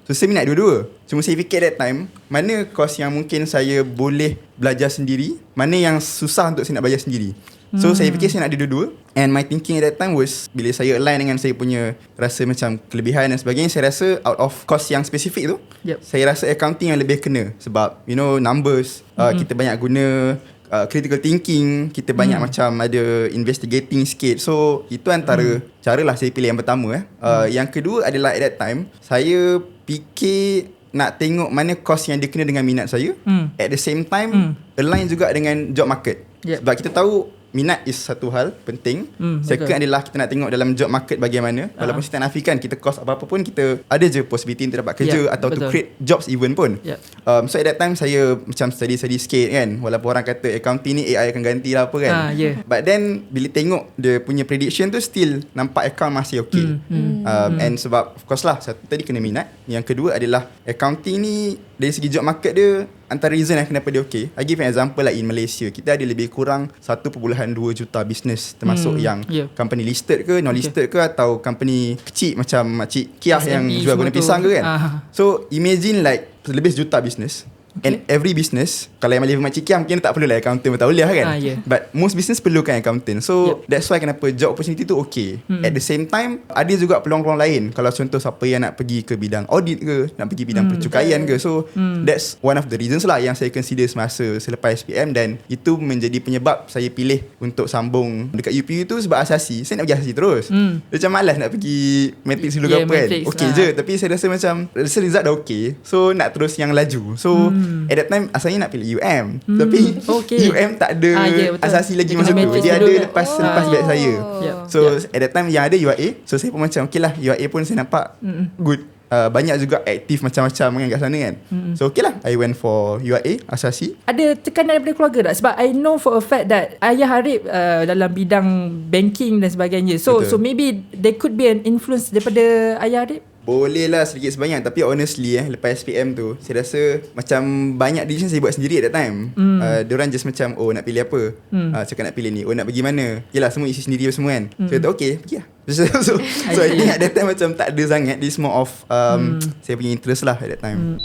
So saya minat dua-dua. Cuma saya fikir that time, mana course yang mungkin saya boleh belajar sendiri, mana yang susah untuk saya nak belajar sendiri. So saya fikir saya nak ada dua-dua. And my thinking at that time was, bila saya align dengan saya punya rasa macam kelebihan dan sebagainya, saya rasa out of course yang spesifik tu, saya rasa accounting yang lebih kena. Sebab you know, numbers, kita banyak guna critical thinking, kita banyak macam ada investigating sikit. So itu antara cara lah saya pilih yang pertama. Yang kedua adalah at that time saya fikir nak tengok mana course yang dia kena dengan minat saya, at the same time align juga dengan job market. Sebab kita tahu minat is satu hal penting. Second adalah kita nak tengok dalam job market bagaimana. Walaupun kita tak nafikan kita course apa-apa pun, kita ada je possibility untuk dapat kerja atau to create jobs even pun. So at that time saya macam study sikit kan. Walaupun orang kata accounting ni AI akan ganti lah apa kan. But then bila tengok dia punya prediction tu, still nampak account masih okay. And sebab of course lah, satu tadi kena minat. Yang kedua adalah accounting ni dari segi job market dia, antara reason kenapa dia okay, I give an example lah. In Malaysia kita ada lebih kurang 1.2 juta business, termasuk yang company listed ke, non listed ke, atau company kecil macam Makcik Kiah yang jual guna pisang ke kan. So imagine like lebih sejuta business. And every business, kalau yang Malaysia Makcik Kiah mungkin tak perlu lah accountant bertauliah kan. But most business perlukan accountant. So that's why kenapa job opportunity tu okay. At the same time, ada juga peluang-peluang lain. Kalau contoh siapa yang nak pergi ke bidang audit ke, nak pergi bidang percukaian ke. So that's one of the reasons lah yang saya consider semasa selepas SPM. Dan itu menjadi penyebab saya pilih untuk sambung dekat UPU tu. Sebab asasi, saya nak pergi asasi terus. Macam malas nak pergi matrix dulu ke apa kan. Okay je, tapi saya rasa macam result dah okay. So nak terus yang laju. So at that time asalnya nak pilih UM, tapi UM tak ada asasi lagi masa tu. Dia ada lepas batch saya. So at that time yang ada UIA. So saya pun macam okay lah, UIA pun saya nampak good. Banyak juga aktif macam-macam kan kat sana kan. So okay lah, I went for UIA asasi. Ada tekanan daripada keluarga tak? Sebab I know for a fact that ayah Harip dalam bidang banking dan sebagainya. So maybe there could be an influence daripada ayah Harip. Boleh lah sedikit sebanyak. Tapi honestly lepas SPM tu, saya rasa macam banyak decision saya buat sendiri at that time. Diorang just macam, oh nak pilih apa, cakap nak pilih ni, oh nak pergi mana, yelah semua isi sendiri semua kan. So kata okay, pergi lah. So I think at that time macam tak ada sangat. This more of saya punya interest lah at that time.